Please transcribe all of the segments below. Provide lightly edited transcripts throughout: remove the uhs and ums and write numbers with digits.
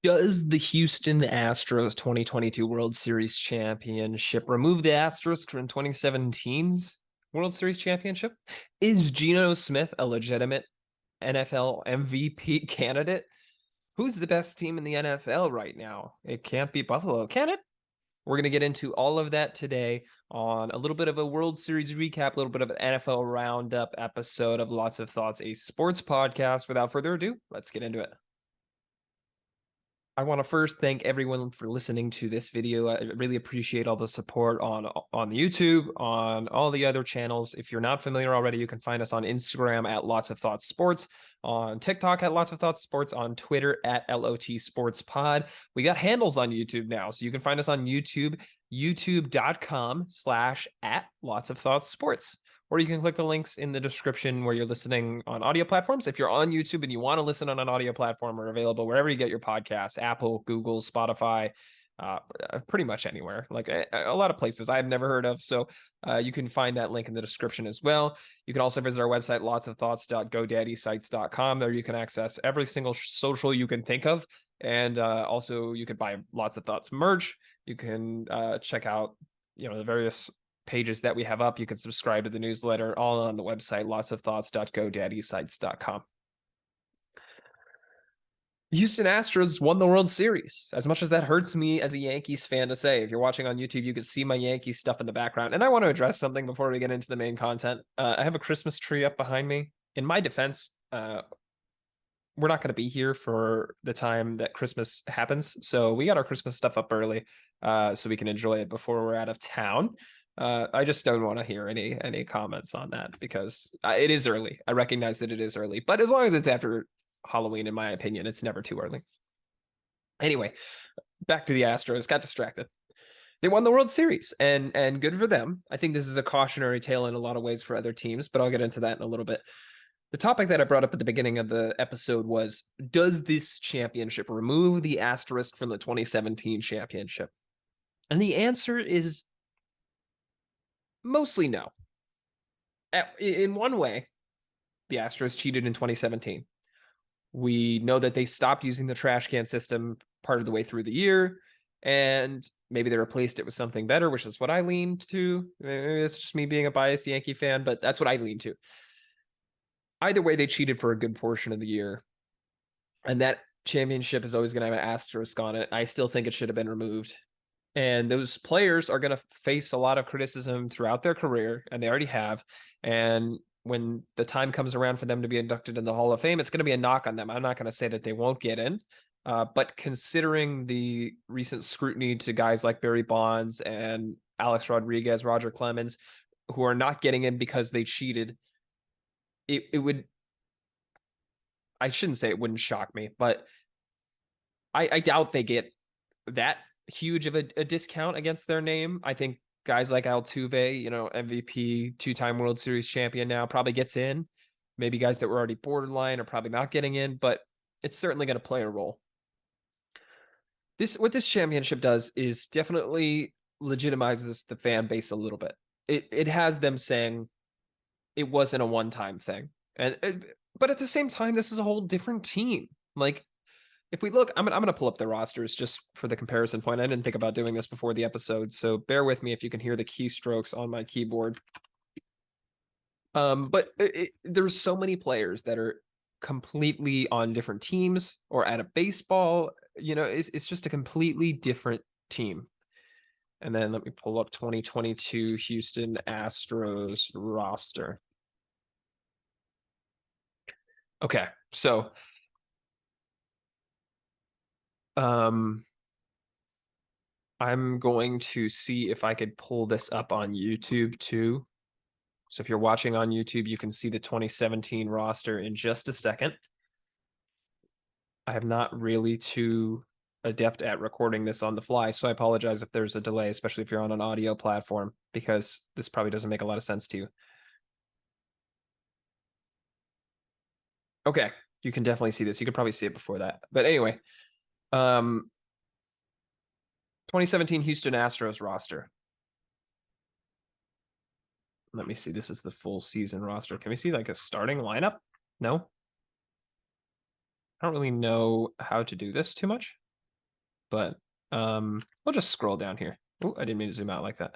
Does the Houston Astros 2022 World Series championship remove the asterisk from 2017's World Series championship? Is Geno Smith a legitimate NFL MVP candidate? Who's the best team in the NFL right now? It can't be Buffalo, can it? We're going to get into all of that today on a little bit of a World Series recap, a little bit of an NFL roundup episode of Lots of Thoughts, a sports podcast. Without further ado, let's get into it. I want to first thank everyone for listening to this video. I really appreciate all the support on YouTube, on all the other channels. If you're not familiar already, you can find us on Instagram at Lots of Thoughts Sports, on TikTok at Lots of Thoughts Sports, on Twitter at LOT Sports Pod. We got handles on YouTube now, so you can find us on YouTube, youtube.com/at Lots of Thoughts Sports. Or you can click the links in the description where you're listening on audio platforms. If you're on YouTube and you want to listen on an audio platform, we're available wherever you get your podcasts, Apple, Google, Spotify, pretty much anywhere, like a lot of places I've never heard of. So you can find that link in the description as well. You can also visit our website, lotsofthoughts.godaddysites.com. There you can access every single social you can think of. And also you could buy Lots of Thoughts merch. You can check out, the various pages that we have up. You can subscribe to the newsletter, all on the website, lotsofthoughts.godaddysites.com. Houston Astros won the World Series. As much as that hurts me as a Yankees fan to say, if you're watching on YouTube, you can see my Yankees stuff in the background. And I want to address something before we get into the main content. I have a Christmas tree up behind me. In my defense, we're not going to be here for the time that Christmas happens. So we got our Christmas stuff up early so we can enjoy it before we're out of town. I just don't want to hear any comments on that because it is early. I recognize that it is early, but as long as it's after Halloween, in my opinion, it's never too early. Anyway, back to the Astros. Got distracted. They won the World Series, and good for them. I think this is a cautionary tale in a lot of ways for other teams, but I'll get into that in a little bit. The topic that I brought up at the beginning of the episode was, does this championship remove the asterisk from the 2017 championship? And the answer is mostly no. In one way, the Astros cheated in 2017. We know that they stopped using the trash can system part of the way through the year, and maybe they replaced it with something better, which is what I leaned to. Maybe it's just me being a biased Yankee fan, but that's what I leaned to. Either way, they cheated for a good portion of the year, and that championship is always going to have an asterisk on it. I still think it should have been removed. And those players are going to face a lot of criticism throughout their career, and they already have. And when the time comes around for them to be inducted in the Hall of Fame, it's going to be a knock on them. I'm not going to say that they won't get in, but considering the recent scrutiny to guys like Barry Bonds and Alex Rodriguez, Roger Clemens, who are not getting in because they cheated, it would, I shouldn't say it wouldn't shock me, but I doubt they get that huge of a discount against their name. I think guys like Altuve, MVP, two-time World Series champion now, probably gets in. Maybe guys that were already borderline are probably not getting in, but it's certainly going to play a role. What this championship does is definitely legitimizes the fan base a little bit. It has them saying it wasn't a one-time thing. But at the same time, this is a whole different team. Like, if we look, I'm going to pull up the rosters just for the comparison point. I didn't think about doing this before the episode, so bear with me if you can hear the keystrokes on my keyboard. But there's so many players that are completely on different teams or at a baseball. It's just a completely different team. And then let me pull up 2022 Houston Astros roster. Okay, so I'm going to see if I could pull this up on YouTube too. So if you're watching on YouTube, you can see the 2017 roster in just a second. I am not really too adept at recording this on the fly, so I apologize if there's a delay, especially if you're on an audio platform, because this probably doesn't make a lot of sense to you. Okay, you can definitely see this. You could probably see it before that. But anyway, 2017 Houston Astros roster. Let me see. This is the full season roster. Can we see like a starting lineup? No? I don't really know how to do this too much. but we'll just scroll down here. Oh, I didn't mean to zoom out like that.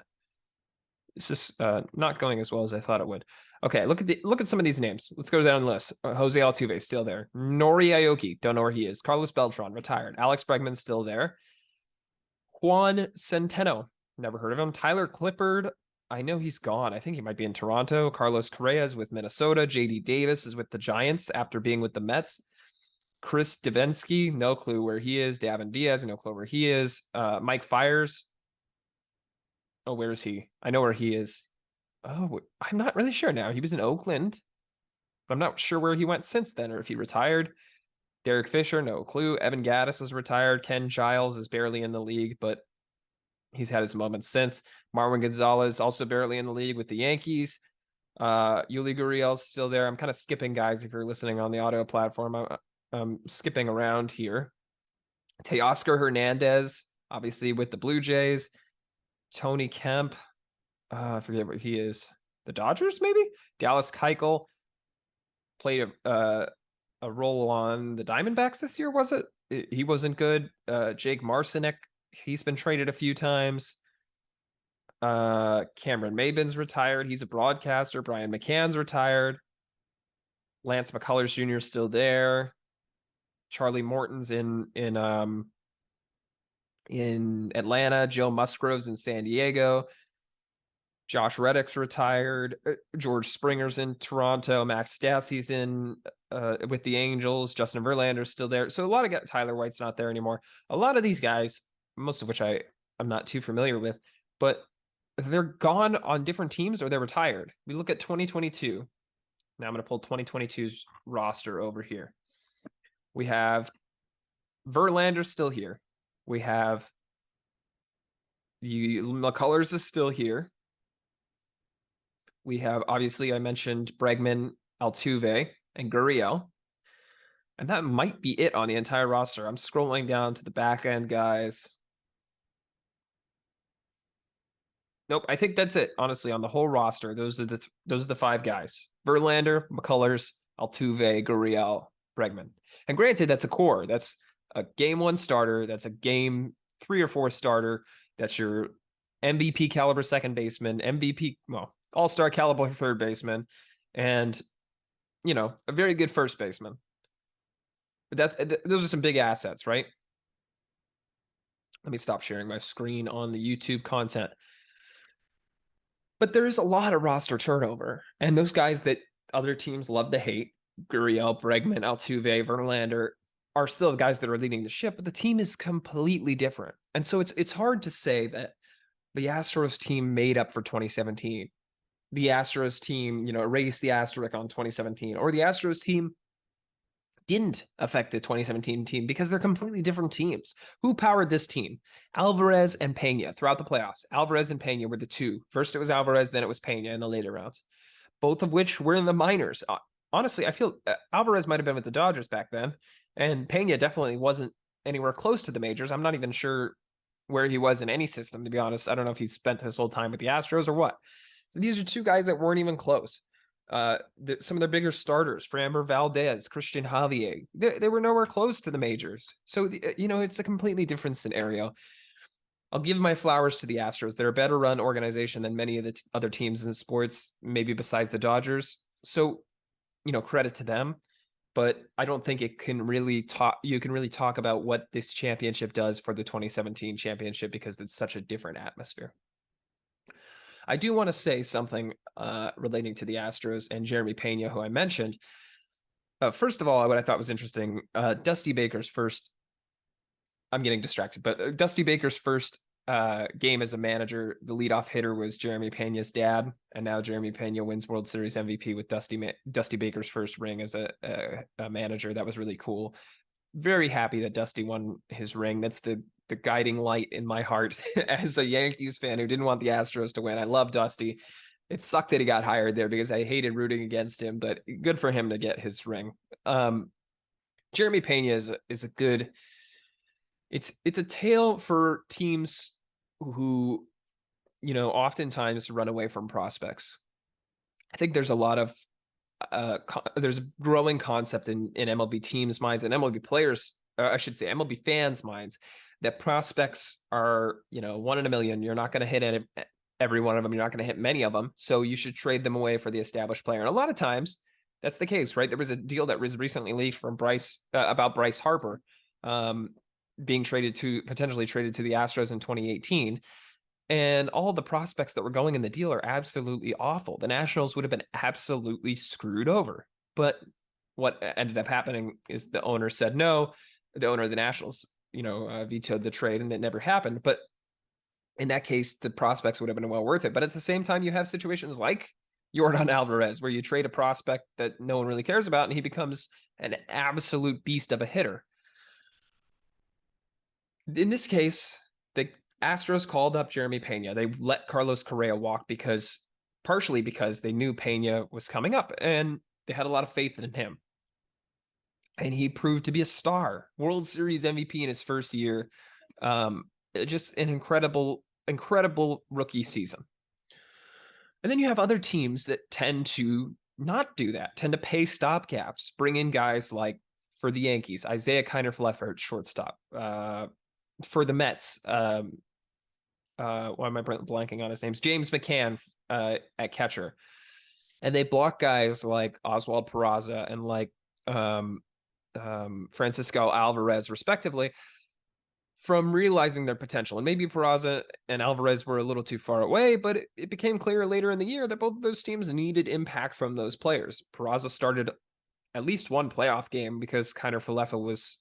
This is not going as well as I thought it would. Okay, look at some of these names. Let's go down the list. Jose Altuve still there. Nori Aoki, don't know where he is. Carlos Beltran retired. Alex Bregman still there. Juan Centeno, never heard of him. Tyler Clippard, I know he's gone. I think he might be in Toronto. Carlos Correa is with Minnesota. JD Davis is with the Giants after being with the Mets. Chris Davinsky, no clue where he is. Davin Diaz, no clue where he is. Mike Fiers. Oh, where is he? I know where he is. Oh, I'm not really sure now. He was in Oakland, but I'm not sure where he went since then or if he retired. Derek Fisher, no clue. Evan Gattis is retired. Ken Giles is barely in the league, but he's had his moments since. Marwin Gonzalez, also barely in the league with the Yankees. Yuli Gurriel's still there. I'm kind of skipping guys if you're listening on the audio platform. I'm skipping around here. Teoscar Hernandez, obviously with the Blue Jays. Tony Kemp, I forget where he is. The Dodgers, maybe? Dallas Keuchel played a role on the Diamondbacks this year, was it? He wasn't good. Jake Marcinek, he's been traded a few times. Cameron Maybin's retired. He's a broadcaster. Brian McCann's retired. Lance McCullers Jr. is still there. Charlie Morton's in Atlanta. Joe Musgrove's in San Diego. Josh Reddick's retired. George Springer's in Toronto. Max Stassi's in with the Angels. Justin Verlander's still there. So a lot of guys, Tyler White's not there anymore. A lot of these guys, most of which I'm not too familiar with, but they're gone on different teams or they're retired. We look at 2022. Now I'm going to pull 2022's roster over here. We have Verlander still here. We have McCullers is still here. We have, obviously, I mentioned Bregman, Altuve, and Gurriel. And that might be it on the entire roster. I'm scrolling down to the back end, guys. Nope, I think that's it, honestly, on the whole roster. Those are the five guys. Verlander, McCullers, Altuve, Gurriel, Bregman. And granted, that's a core. That's a game 1 starter. That's a game 3 or 4 starter. That's your MVP caliber second baseman, all-star caliber third baseman, and a very good first baseman. But those are some big assets, right? Let me stop sharing my screen on the YouTube content. But there's a lot of roster turnover, and those guys that other teams love to hate, Gurriel, Bregman, Altuve, Verlander, are still the guys that are leading the ship, but the team is completely different. And so it's hard to say that the Astros team made up for 2017. The Astros team, erased the asterisk on 2017, or the Astros team didn't affect the 2017 team because they're completely different teams. Who powered this team? Alvarez and Pena throughout the playoffs. Alvarez and Pena were the two. First it was Alvarez, then it was Pena in the later rounds, both of which were in the minors. Honestly, I feel Alvarez might have been with the Dodgers back then, and Pena definitely wasn't anywhere close to the majors. I'm not even sure where he was in any system, to be honest. I don't know if he spent his whole time with the Astros or what. So these are two guys that weren't even close. Some of their bigger starters, Framber Valdez, Christian Javier, they were nowhere close to the majors. So, it's a completely different scenario. I'll give my flowers to the Astros. They're a better run organization than many of the other teams in sports, maybe besides the Dodgers. So, credit to them. But I don't think you can really talk about what this championship does for the 2017 championship because it's such a different atmosphere. I do want to say something relating to the Astros and Jeremy Pena, who I mentioned. First of all, what I thought was interesting, Dusty Baker's first, I'm getting distracted, but Dusty Baker's first game as a manager, the leadoff hitter was Jeremy Pena's dad, and now Jeremy Pena wins World Series MVP with Dusty Baker's first ring as a manager. That was really cool. Very happy that Dusty won his ring. That's the guiding light in my heart as a Yankees fan who didn't want the Astros to win. I love Dusty. It sucked that he got hired there because I hated rooting against him, but good for him to get his ring. Jeremy Pena is a good. It's a tale for teams who, oftentimes run away from prospects. I think there's a lot of there's a growing concept in MLB teams' minds and MLB players' I should say MLB fans' minds, that prospects are, 1 in a million. You're not going to hit every one of them. You're not going to hit many of them. So you should trade them away for the established player. And a lot of times that's the case, right? There was a deal that was recently leaked from about Bryce Harper being potentially traded to the Astros in 2018. And all the prospects that were going in the deal are absolutely awful. The Nationals would have been absolutely screwed over. But what ended up happening is the owner said no. The owner of the Nationals, vetoed the trade, and it never happened. But in that case, the prospects would have been well worth it. But at the same time, you have situations like Yordan Alvarez, where you trade a prospect that no one really cares about, and he becomes an absolute beast of a hitter. In this case, the Astros called up Jeremy Pena. They let Carlos Correa walk partially because they knew Pena was coming up, and they had a lot of faith in him. And he proved to be a star, World Series MVP in his first year. Just an incredible rookie season. And then you have other teams that tend to not do that, tend to pay stopgaps, bring in guys like, for the Yankees, Isaiah Kiner-Falefa, shortstop. For the Mets, why am I blanking on his names? James McCann at catcher. And they block guys like Oswald Peraza and like Francisco Alvarez, respectively, from realizing their potential. And maybe Peraza and Alvarez were a little too far away, but it became clear later in the year that both of those teams needed impact from those players. Peraza started at least one playoff game because Kiner-Falefa was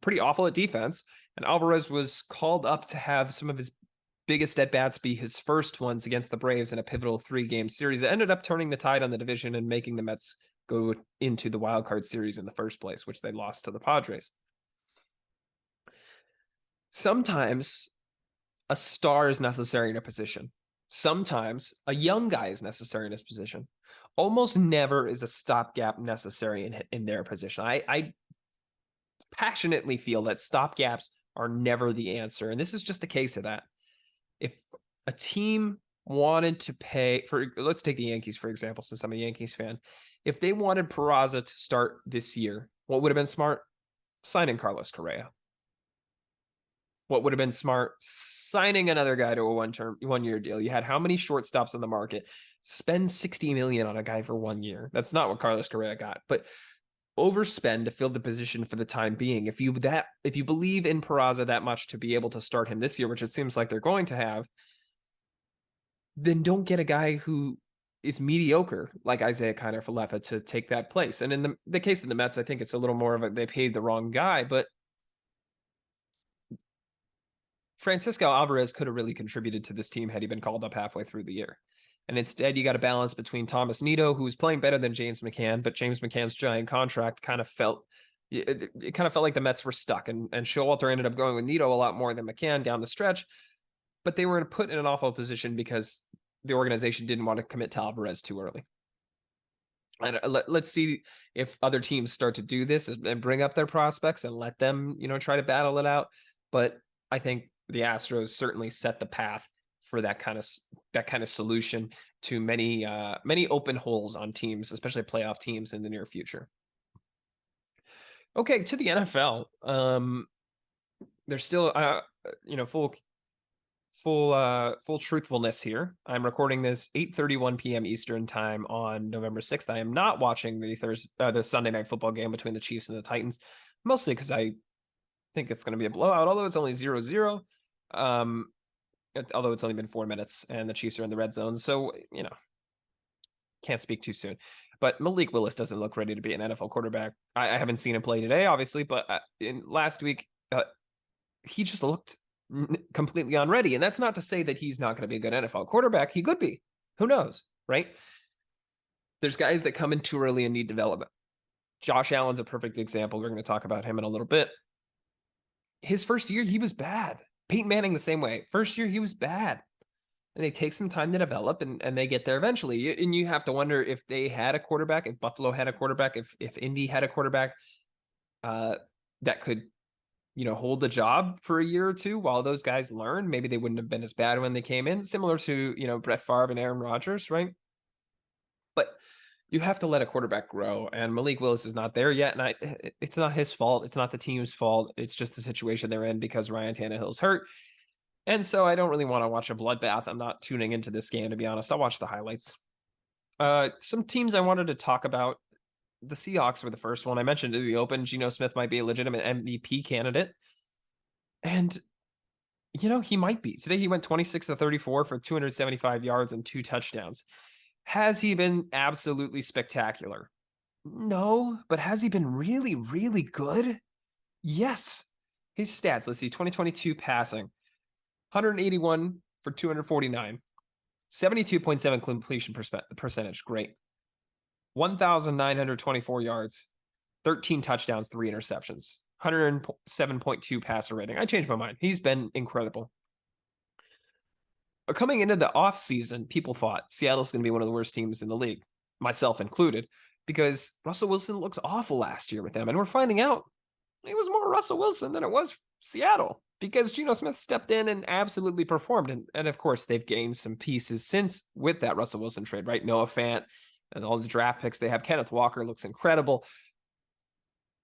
pretty awful at defense, and Alvarez was called up to have some of his biggest at-bats be his first ones against the Braves in a pivotal 3-game series that ended up turning the tide on the division and making the Mets go into the wild card series in the first place, which they lost to the Padres. Sometimes a star is necessary in a position. Sometimes a young guy is necessary in his position. Almost never is a stopgap necessary in their position. I passionately feel that stopgaps are never the answer. And this is just a case of that. If a team wanted to pay let's take the Yankees, for example, since I'm a Yankees fan. If they wanted Peraza to start this year, what would have been smart? Signing Carlos Correa. What would have been smart? Signing another guy to a 1-year deal. You had how many shortstops on the market? Spend $60 million on a guy for 1 year. That's not what Carlos Correa got, but overspend to fill the position for the time being. If you believe in Peraza that much to be able to start him this year, which it seems like they're going to have, then don't get a guy who is mediocre like Isaiah Kiner-Falefa to take that place. And in the case of the Mets, I think it's a little more of they paid the wrong guy, but Francisco Alvarez could have really contributed to this team had he been called up halfway through the year. And instead, you got a balance between Thomas Nido, who's playing better than James McCann, but James McCann's giant contract kind of felt like the Mets were stuck. And Showalter ended up going with Nido a lot more than McCann down the stretch. But they were put in an awful position because the organization didn't want to commit to Alvarez too early. And let's see if other teams start to do this and bring up their prospects and let them, try to battle it out. But I think the Astros certainly set the path for that kind of solution to many open holes on teams, especially playoff teams in the near future. Okay, to the NFL. There's still full truthfulness here. I'm recording this 8:31 p.m. Eastern time on November 6th. I am not watching the Sunday night football game between the Chiefs and the Titans, mostly because I think it's going to be a blowout, although it's only 0-0. Although it's only been 4 minutes and the Chiefs are in the red zone. So, can't speak too soon. But Malik Willis doesn't look ready to be an NFL quarterback. I haven't seen him play today, obviously, but in last week, he just looked completely unready. And that's not to say that he's not going to be a good NFL quarterback. He could be. Who knows, right? There's guys that come in too early and need development. Josh Allen's a perfect example. We're going to talk about him in a little bit. His first year, he was bad. Peyton Manning the same way. First year, he was bad. And they take some time to develop and they get there eventually. And you have to wonder if they had a quarterback, if Buffalo had a quarterback, if Indy had a quarterback that could, hold the job for a year or two while those guys learn. Maybe they wouldn't have been as bad when they came in, similar to, Brett Favre and Aaron Rodgers, right? But, You have to let a quarterback grow, and Malik Willis is not there yet. And it's not his fault. It's not the team's fault. It's just the situation they're in because Ryan Tannehill's hurt. And so I don't really want to watch a bloodbath. I'm not tuning into this game, to be honest. I'll watch the highlights. Some teams I wanted to talk about. The Seahawks were the first one. I mentioned in the open, Geno Smith might be a legitimate MVP candidate. And, he might be. Today he went 26 to 34 for 275 yards and 2 touchdowns. Has he been absolutely spectacular? No, but has he been really, really good? Yes. His stats, let's see, 2022 passing, 181 for 249, 72.7 completion percentage. Great. 1,924 yards, 13 touchdowns, 3 interceptions, 107.2 passer rating. I changed my mind. He's been incredible. Coming into the offseason, people thought Seattle's going to be one of the worst teams in the league, myself included, because Russell Wilson looked awful last year with them. And we're finding out it was more Russell Wilson than it was Seattle, because Geno Smith stepped in and absolutely performed. And of course, they've gained some pieces since with that Russell Wilson trade, right? Noah Fant and all the draft picks they have. Kenneth Walker looks incredible.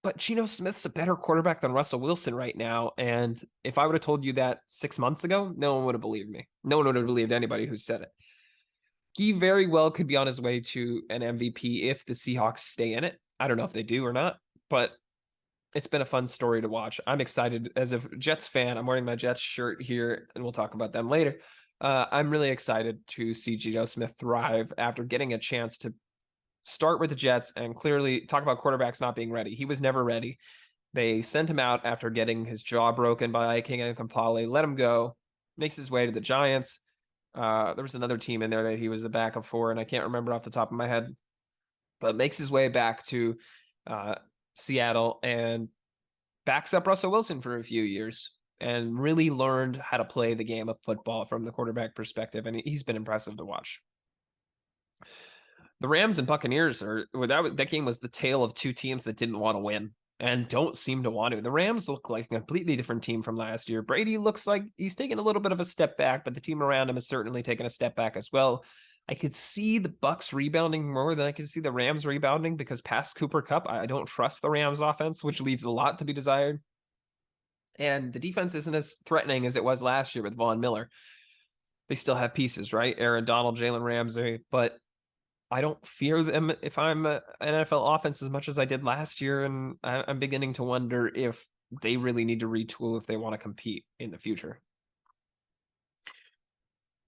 But Geno Smith's a better quarterback than Russell Wilson right now. And if I would have told you that 6 months ago, no one would have believed me. No one would have believed anybody who said it. He very well could be on his way to an MVP if the Seahawks stay in it. I don't know if they do or not, but it's been a fun story to watch. I'm excited as a Jets fan. I'm wearing my Jets shirt here, and we'll talk about them later. I'm really excited to see Geno Smith thrive after getting a chance to start with the Jets and clearly talk about quarterbacks not being ready. He was never ready. They sent him out after getting his jaw broken by King and Kampale, let him go, makes his way to the Giants. There was another team in there that he was the backup for, and I can't remember off the top of my head, but makes his way back to Seattle and backs up Russell Wilson for a few years and really learned how to play the game of football from the quarterback perspective. And he's been impressive to watch. The Rams and Buccaneers that game was the tale of two teams that didn't want to win and don't seem to want to. The Rams look like a completely different team from last year. Brady looks like he's taken a little bit of a step back, but the team around him has certainly taken a step back as well. I could see the Bucs rebounding more than I could see the Rams rebounding because past Cooper Kupp, I don't trust the Rams offense, which leaves a lot to be desired. And the defense isn't as threatening as it was last year with Von Miller. They still have pieces, right? Aaron Donald, Jalen Ramsey, but I don't fear them if I'm an NFL offense as much as I did last year. And I'm beginning to wonder if they really need to retool if they want to compete in the future.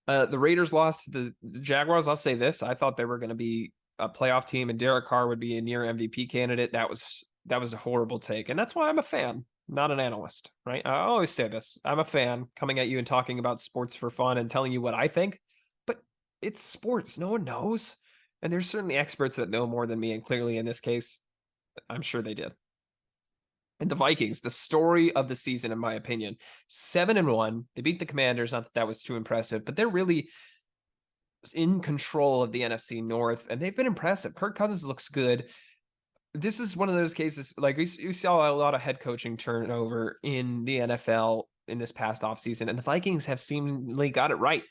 The Raiders lost to the Jaguars. I'll say this. I thought they were going to be a playoff team and Derek Carr would be a near MVP candidate. That was a horrible take. And that's why I'm a fan, not an analyst, right? I always say this. I'm a fan coming at you and talking about sports for fun and telling you what I think, but it's sports. No one knows. And there's certainly experts that know more than me. And clearly in this case, I'm sure they did. And the Vikings, the story of the season, in my opinion, 7-1. They beat the Commanders. Not that was too impressive, but they're really in control of the NFC North. And they've been impressive. Kirk Cousins looks good. This is one of those cases, like we saw a lot of head coaching turnover in the NFL in this past offseason. And the Vikings have seemingly got it right.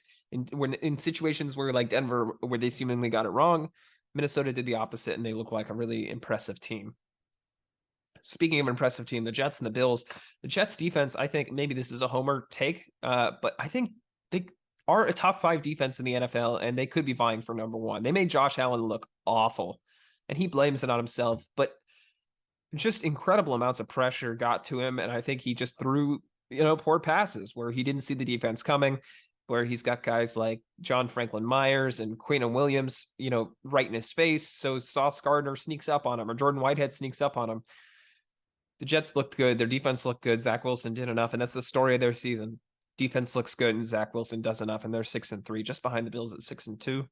In situations where like Denver, where they seemingly got it wrong, Minnesota did the opposite, and they look like a really impressive team. Speaking of impressive team, the Jets and the Bills, the Jets defense, I think maybe this is a homer take, but I think they are a top 5 defense in the NFL, and they could be vying for number 1. They made Josh Allen look awful, and he blames it on himself, but just incredible amounts of pressure got to him, and I think he just threw, poor passes where he didn't see the defense coming, where he's got guys like John Franklin Myers and Quinn Williams, right in his face. So Sauce Gardner sneaks up on him, or Jordan Whitehead sneaks up on him. The Jets looked good. Their defense looked good. Zach Wilson did enough, and that's the story of their season. Defense looks good, and Zach Wilson does enough, and they're 6-3, just behind the Bills at 6-2.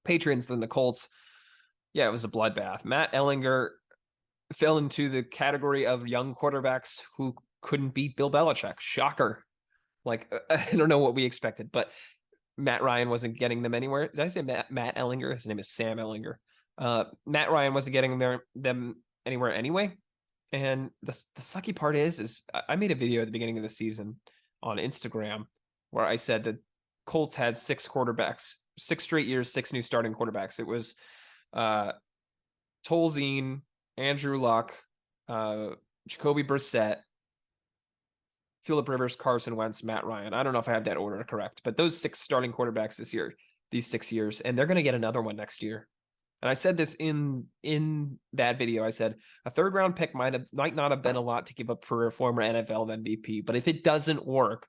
Patriots, then the Colts. Yeah, it was a bloodbath. Matt Ellinger fell into the category of young quarterbacks who couldn't beat Bill Belichick. Shocker. Like, I don't know what we expected, but Matt Ryan wasn't getting them anywhere. Did I say Matt Ellinger? His name is Sam Ellinger. Matt Ryan wasn't getting them anywhere anyway. And the sucky part is I made a video at the beginning of the season on Instagram where I said that Colts had 6 quarterbacks, 6 straight years, 6 new starting quarterbacks. It was Tolzien, Andrew Luck, Jacoby Brissett, Phillip Rivers, Carson Wentz, Matt Ryan. I don't know if I have that order correct, but those 6 starting quarterbacks this year, these 6 years, and they're going to get another one next year. And I said this in that video. I said a 3rd round pick might not have been a lot to give up for a former NFL MVP, but if it doesn't work,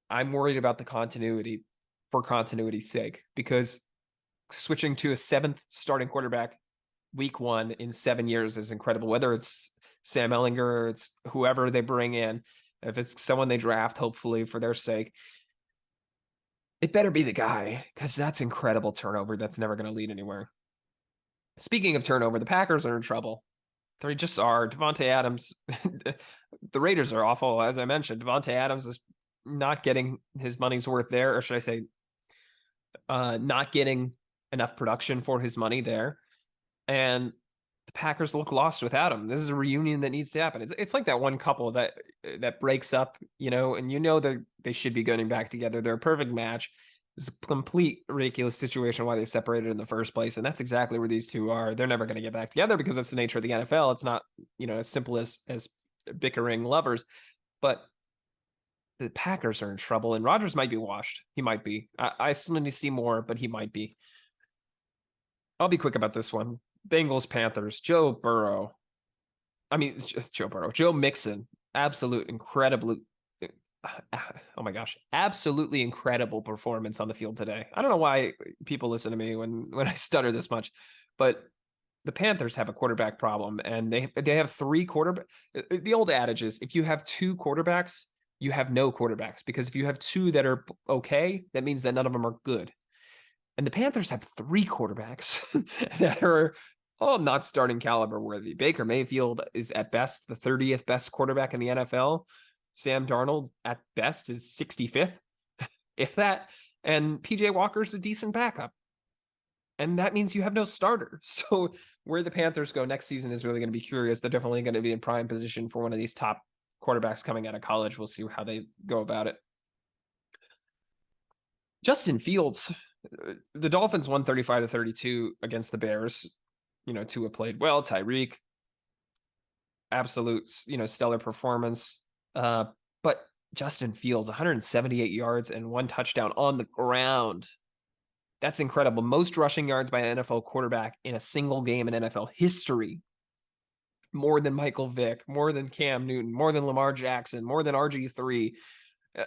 I'm worried about the continuity for continuity's sake, because switching to a 7th starting quarterback week 1 in 7 years is incredible. Whether it's Sam Ehlinger or it's whoever they bring in, if it's someone they draft, hopefully for their sake, it better be the guy, because that's incredible turnover. That's never going to lead anywhere. Speaking of turnover, the Packers are in trouble. They just are. Devontae Adams, the Raiders are awful, as I mentioned. Devontae Adams is not getting his money's worth there, or should I say, not getting enough production for his money there. And the Packers look lost without him. This is a reunion that needs to happen. It's like that one couple that breaks up, and that they should be getting back together. They're a perfect match. It's a complete ridiculous situation why they separated in the first place. And that's exactly where these two are. They're never going to get back together because that's the nature of the NFL. It's not, as simple as bickering lovers. But the Packers are in trouble, and Rodgers might be washed. He might be. I still need to see more, but he might be. I'll be quick about this one. Bengals, Panthers, Joe Burrow. It's just Joe Burrow. Joe Mixon, incredibly, oh my gosh, absolutely incredible performance on the field today. I don't know why people listen to me when I stutter this much, but the Panthers have a quarterback problem, and they have 3 quarterbacks. The old adage is, if you have 2 quarterbacks, you have no quarterbacks, because if you have 2 that are okay, that means that none of them are good. And the Panthers have 3 quarterbacks that are all not starting caliber worthy. Baker Mayfield is at best the 30th best quarterback in the NFL. Sam Darnold at best is 65th, if that. And PJ Walker's a decent backup. And that means you have no starter. So where the Panthers go next season is really going to be curious. They're definitely going to be in prime position for one of these top quarterbacks coming out of college. We'll see how they go about it. Justin Fields, the Dolphins won 35-32 against the Bears. Tua played well. Tyreek, absolute, stellar performance. But Justin Fields, 178 yards and 1 touchdown on the ground. That's incredible. Most rushing yards by an NFL quarterback in a single game in NFL history. More than Michael Vick, more than Cam Newton, more than Lamar Jackson, more than RG3.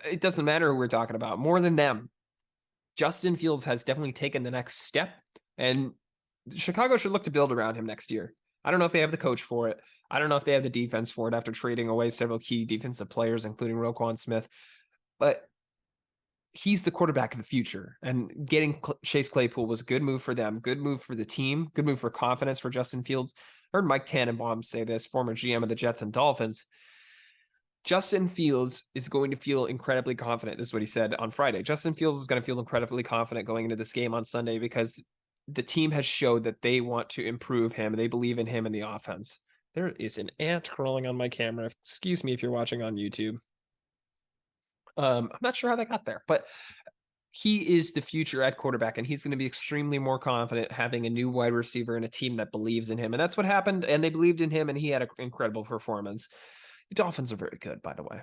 It doesn't matter who we're talking about. More than them. Justin Fields has definitely taken the next step, and Chicago should look to build around him next year. I don't know if they have the coach for it. I don't know if they have the defense for it after trading away several key defensive players, including Roquan Smith. But he's the quarterback of the future, and getting Chase Claypool was a good move for them, good move for the team, good move for confidence for Justin Fields. I heard Mike Tannenbaum say this, former GM of the Jets and Dolphins. Justin Fields is going to feel incredibly confident. This is what he said on Friday. Justin Fields is going to feel incredibly confident going into this game on Sunday, because the team has showed that they want to improve him. They believe in him and the offense. There is an ant crawling on my camera. Excuse me if you're watching on YouTube. I'm not sure how that got there, but he is the future at quarterback, and he's going to be extremely more confident having a new wide receiver and a team that believes in him. And that's what happened. And they believed in him, and he had an incredible performance. The Dolphins are very good, by the way.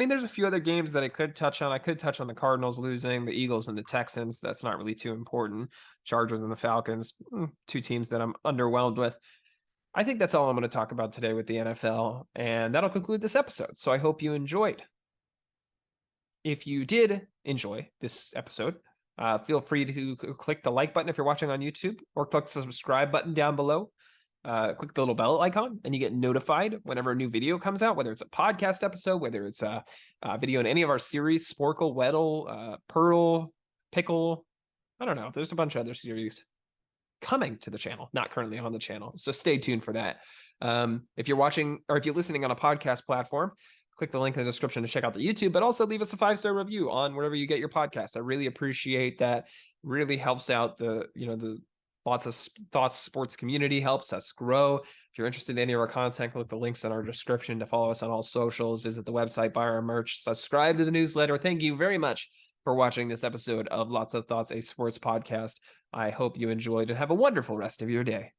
There's a few other games that I could touch on. I could touch on the Cardinals losing, the Eagles and the Texans. That's not really too important. Chargers and the Falcons, 2 teams that I'm underwhelmed with. I think that's all I'm going to talk about today with the NFL, and that'll conclude this episode. So I hope you enjoyed. If you did enjoy this episode, feel free to click the like button if you're watching on YouTube, or click the subscribe button down below. Click the little bell icon, and you get notified whenever a new video comes out, whether it's a podcast episode, whether it's a video in any of our series, Sporkle, Weddle, Pearl, Pickle. I don't know. There's a bunch of other series coming to the channel, not currently on the channel. So stay tuned for that. If you're watching, or if you're listening on a podcast platform, click the link in the description to check out the YouTube, but also leave us a 5-star review on wherever you get your podcasts. I really appreciate that. Really helps out the lots of thoughts sports community, helps us grow. If you're interested in any of our content, click the links in our description to follow us on all socials, visit the website, buy our merch, subscribe to the newsletter. Thank you very much for watching this episode of Lots of Thoughts, a sports podcast. I hope you enjoyed and have a wonderful rest of your day.